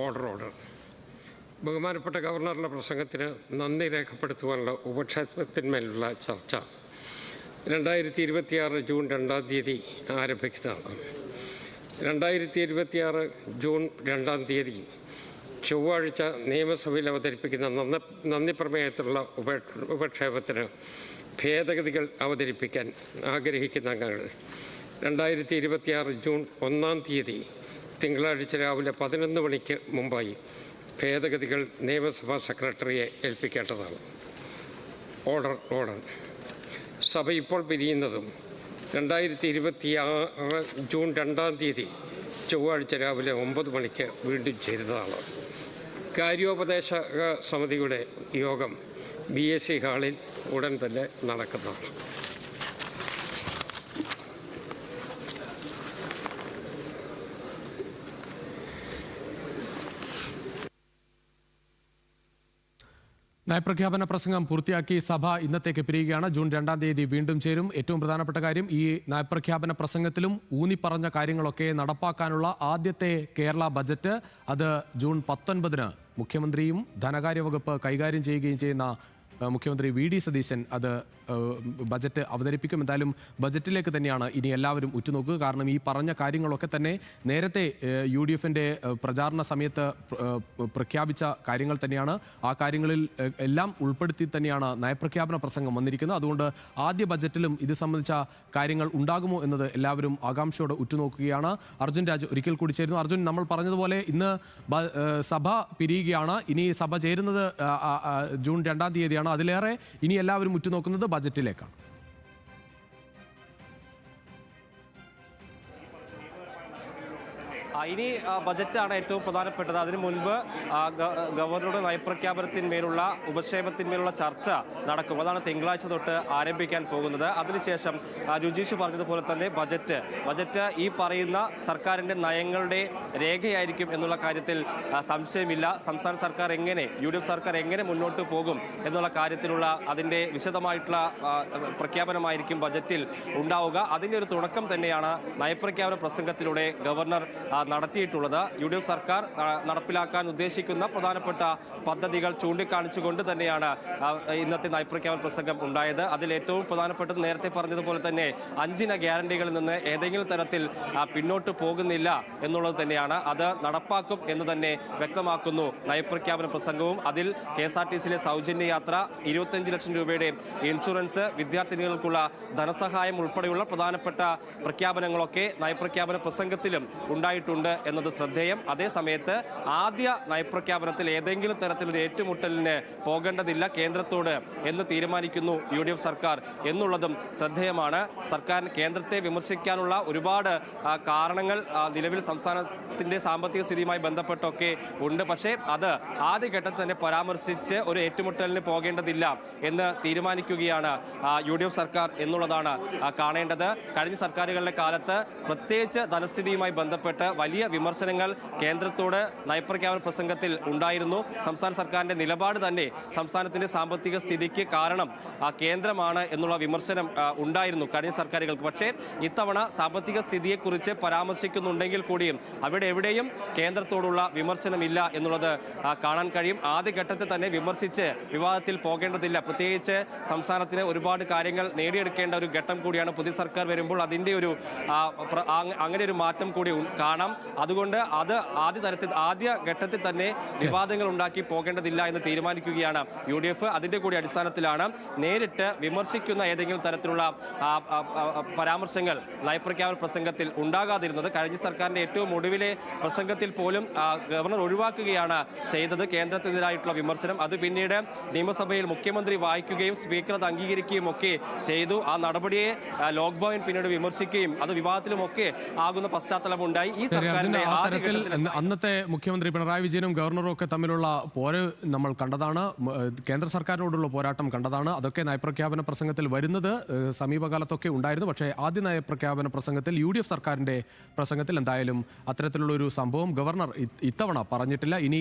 Order. ബഹുമാനപ്പെട്ട ഗവർണറുടെ പ്രസംഗത്തിന് നന്ദി രേഖപ്പെടുത്തുവാനുള്ള ഉപക്ഷേപത്തിന്മേലുള്ള ചർച്ച 2026 ജൂൺ 2 ആരംഭിക്കുന്നതാണ്. 2026 ജൂൺ 2 ചൊവ്വാഴ്ച നിയമസഭയിൽ അവതരിപ്പിക്കുന്ന നന്ദി പ്രമേയത്തിലുള്ള ഉപക്ഷേപത്തിന് ഭേദഗതികൾ അവതരിപ്പിക്കാൻ ആഗ്രഹിക്കുന്ന അംഗങ്ങൾ 2026 ജൂൺ 1 തിങ്കളാഴ്ച രാവിലെ 11 മണിക്ക് മുമ്പായി ഭേദഗതികൾ നിയമസഭാ സെക്രട്ടറിയെ ഏൽപ്പിക്കേണ്ടതാണ്. ഓർഡർ. സഭ ഇപ്പോൾ പിരിയുന്നതും 2026 ജൂൺ 2 ചൊവ്വാഴ്ച രാവിലെ 9 മണിക്ക് വീണ്ടും ചേരുന്നതാണ്. കാര്യോപദേശക സമിതിയുടെ യോഗം BSC ഹാളിൽ ഉടൻ തന്നെ നടക്കുന്നതാണ്. നയപ്രഖ്യാപന പ്രസംഗം പൂർത്തിയാക്കി സഭ ഇന്നത്തേക്ക് പിരിയുകയാണ്. ജൂൺ 2 വീണ്ടും ചേരും. ഏറ്റവും പ്രധാനപ്പെട്ട കാര്യം, ഈ നയപ്രഖ്യാപന പ്രസംഗത്തിലും ഊന്നിപ്പറഞ്ഞ കാര്യങ്ങളൊക്കെ നടപ്പാക്കാനുള്ള ആദ്യത്തെ കേരള ബജറ്റ് അത് ജൂൺ 19 മുഖ്യമന്ത്രിയും ധനകാര്യ വകുപ്പ് കൈകാര്യം ചെയ്യുകയും ചെയ്യുന്ന മുഖ്യമന്ത്രി VD സതീശൻ അത് ബജറ്റ് അവതരിപ്പിക്കും. എന്തായാലും ബജറ്റിലേക്ക് തന്നെയാണ് ഇനി എല്ലാവരും ഉറ്റുനോക്കുക. കാരണം ഈ പറഞ്ഞ കാര്യങ്ങളൊക്കെ തന്നെ നേരത്തെ UDFന്റെ പ്രചാരണ സമയത്ത് പ്രഖ്യാപിച്ച കാര്യങ്ങൾ തന്നെയാണ്. ആ കാര്യങ്ങളിൽ എല്ലാം ഉൾപ്പെടുത്തി തന്നെയാണ് നയപ്രഖ്യാപന പ്രസംഗം വന്നിരിക്കുന്നത്. അതുകൊണ്ട് ആദ്യ ബജറ്റിലും ഇത് സംബന്ധിച്ച കാര്യങ്ങൾ ഉണ്ടാകുമോ എന്നത് എല്ലാവരും ആകാംക്ഷയോടെ ഉറ്റുനോക്കുകയാണ്. അർജുൻ രാജ് ഒരിക്കൽ കൂടി ചേരുന്നു. അർജുൻ, നമ്മൾ പറഞ്ഞതുപോലെ ഇന്ന് സഭ പിരിയുകയാണ്. ഇനി സഭ ചേരുന്നത് ജൂൺ 2 അതിലേറെ ഇനി എല്ലാവരും ഉറ്റുനോക്കുന്നത് ബജറ്റിലേക്കാണ്. ഇനി ബജറ്റാണ് ഏറ്റവും പ്രധാനപ്പെട്ടത്. അതിനു മുൻപ് ഗവർണറുടെ നയപ്രഖ്യാപനത്തിന്മേലുള്ള ഉപക്ഷേപത്തിന്മേലുള്ള ചർച്ച നടക്കും. അതാണ് തിങ്കളാഴ്ച തൊട്ട് ആരംഭിക്കാൻ പോകുന്നത്. അതിനുശേഷം രുചീഷ് പറഞ്ഞതുപോലെ തന്നെ ബജറ്റ് ഈ പറയുന്ന സർക്കാരിൻ്റെ നയങ്ങളുടെ രേഖയായിരിക്കും എന്നുള്ള കാര്യത്തിൽ സംശയമില്ല. സംസ്ഥാന സർക്കാർ എങ്ങനെ, UDF സർക്കാർ എങ്ങനെ മുന്നോട്ട് പോകും എന്നുള്ള കാര്യത്തിലുള്ള അതിൻ്റെ വിശദമായിട്ടുള്ള പ്രഖ്യാപനമായിരിക്കും ബജറ്റിൽ ഉണ്ടാവുക. അതിൻ്റെ ഒരു തുടക്കം തന്നെയാണ് നയപ്രഖ്യാപന പ്രസംഗത്തിലൂടെ ഗവർണർ നടത്തിയിട്ടുള്ളത്. UDF സർക്കാർ നടപ്പിലാക്കാൻ ഉദ്ദേശിക്കുന്ന പ്രധാനപ്പെട്ട പദ്ധതികൾ ചൂണ്ടിക്കാണിച്ചുകൊണ്ട് തന്നെയാണ് ഇന്നത്തെ നയപ്രഖ്യാപന പ്രസംഗം ഉണ്ടായത്. അതിൽ ഏറ്റവും പ്രധാനപ്പെട്ടത് നേരത്തെ പറഞ്ഞതുപോലെ തന്നെ 5 ഗ്യാരണ്ടികളിൽ നിന്ന് ഏതെങ്കിലും തരത്തിൽ പിന്നോട്ട് പോകുന്നില്ല എന്നുള്ളത് തന്നെയാണ്. അത് നടപ്പാക്കും എന്ന് തന്നെ വ്യക്തമാക്കുന്നു നയപ്രഖ്യാപന പ്രസംഗവും. അതിൽ KSRTCയിലെ സൗജന്യ യാത്ര, 25 ലക്ഷം രൂപയുടെ ഇൻഷുറൻസ്, വിദ്യാർത്ഥിനികൾക്കുള്ള ധനസഹായം ഉൾപ്പെടെയുള്ള പ്രധാനപ്പെട്ട പ്രഖ്യാപനങ്ങളൊക്കെ നയപ്രഖ്യാപന പ്രസംഗത്തിലും ഉണ്ടായിട്ടുണ്ട് എന്നത് ശ്രദ്ധേയം. അതേസമയത്ത് ആദ്യ നയപ്രഖ്യാപനത്തിൽ ഏതെങ്കിലും തരത്തിലൊരു ഏറ്റുമുട്ടലിന് പോകേണ്ടതില്ല കേന്ദ്രത്തോട് എന്ന് തീരുമാനിക്കുന്നു UDF സർക്കാർ എന്നുള്ളതും ശ്രദ്ധേയമാണ്. സർക്കാരിന് കേന്ദ്രത്തെ വിമർശിക്കാനുള്ള ഒരുപാട് കാരണങ്ങൾ നിലവിൽ സംസ്ഥാനത്തിന്റെ സാമ്പത്തിക സ്ഥിതിയുമായി ബന്ധപ്പെട്ടൊക്കെ ഉണ്ട്. പക്ഷേ അത് ആദ്യഘട്ടത്തിൽ തന്നെ പരാമർശിച്ച് ഒരു ഏറ്റുമുട്ടലിന് പോകേണ്ടതില്ല എന്ന് തീരുമാനിക്കുകയാണ് UDF സർക്കാർ എന്നുള്ളതാണ് കാണേണ്ടത്. കഴിഞ്ഞ സർക്കാരുകളുടെ കാലത്ത് പ്രത്യേകിച്ച് ധനസ്ഥിതിയുമായി ബന്ധപ്പെട്ട് വലിയ വിമർശനങ്ങൾ കേന്ദ്രത്തോട് നയപ്രഖ്യാപന പ്രസംഗത്തിൽ ഉണ്ടായിരുന്നു. സംസ്ഥാന സർക്കാരിന്റെ നിലപാട് തന്നെ സംസ്ഥാനത്തിന്റെ സാമ്പത്തിക സ്ഥിതിക്ക് കാരണം കേന്ദ്രമാണ് എന്നുള്ള വിമർശനം ഉണ്ടായിരുന്നു കഴിഞ്ഞ സർക്കാരുകൾക്ക്. പക്ഷേ ഇത്തവണ സാമ്പത്തിക സ്ഥിതിയെക്കുറിച്ച് പരാമർശിക്കുന്നുണ്ടെങ്കിൽ കൂടിയും അവിടെ എവിടെയും കേന്ദ്രത്തോടുള്ള വിമർശനമില്ല എന്നുള്ളത് കാണാൻ കഴിയും. ആദ്യഘട്ടത്തിൽ തന്നെ വിമർശിച്ച് വിവാദത്തിൽ പോകേണ്ടതില്ല. പ്രത്യേകിച്ച് സംസ്ഥാനത്തിന് ഒരുപാട് കാര്യങ്ങൾ നേടിയെടുക്കേണ്ട ഒരു ഘട്ടം കൂടിയാണ് പുതിയ സർക്കാർ വരുമ്പോൾ. അതിൻ്റെ ഒരു അങ്ങനെ ഒരു മാറ്റം കൂടി കാണാം. അതുകൊണ്ട് അത് ആദ്യ ഘട്ടത്തിൽ തന്നെ വിവാദങ്ങൾ ഉണ്ടാക്കി പോകേണ്ടതില്ല എന്ന് തീരുമാനിക്കുകയാണ് UDF. അതിൻ്റെ കൂടി അടിസ്ഥാനത്തിലാണ് നേരിട്ട് വിമർശിക്കുന്ന ഏതെങ്കിലും തരത്തിലുള്ള പരാമർശങ്ങൾ നയപ്രഖ്യാപന പ്രസംഗത്തിൽ ഉണ്ടാകാതിരുന്നത്. കഴിഞ്ഞ സർക്കാരിൻ്റെ ഏറ്റവും ഒടുവിലെ പ്രസംഗത്തിൽ പോലും ഗവർണർ ഒഴിവാക്കുകയാണ് ചെയ്തത് കേന്ദ്രത്തിനെതിരായിട്ടുള്ള വിമർശനം. അത് പിന്നീട് നിയമസഭയിൽ മുഖ്യമന്ത്രി വായിക്കുകയും സ്പീക്കർ അത് അംഗീകരിക്കുകയും ഒക്കെ ചെയ്തു. ആ നടപടിയെ ലോക് ഭവൻ പിന്നീട് വിമർശിക്കുകയും അത് വിവാദത്തിലുമൊക്കെ ആകുന്ന പശ്ചാത്തലമുണ്ടായി. ഈ സർക്കാരിന്റെ അന്നത്തെ മുഖ്യമന്ത്രി പിണറായി വിജയനും ഗവർണറും ഒക്കെ തമ്മിലുള്ള പോര് നമ്മൾ കണ്ടതാണ്. കേന്ദ്ര സർക്കാരിനോടുള്ള പോരാട്ടം കണ്ടതാണ്. അതൊക്കെ നയപ്രഖ്യാപന പ്രസംഗത്തിൽ വരുന്നത് സമീപകാലത്തൊക്കെ ഉണ്ടായിരുന്നു. പക്ഷേ ആദ്യ നയപ്രഖ്യാപന പ്രസംഗത്തിൽ UDF സർക്കാരിന്റെ പ്രസംഗത്തിൽ എന്തായാലും അത്തരത്തിലുള്ള ഒരു സംഭവം ഗവർണർ ഇത്തവണ പറഞ്ഞിട്ടില്ല. ഇനി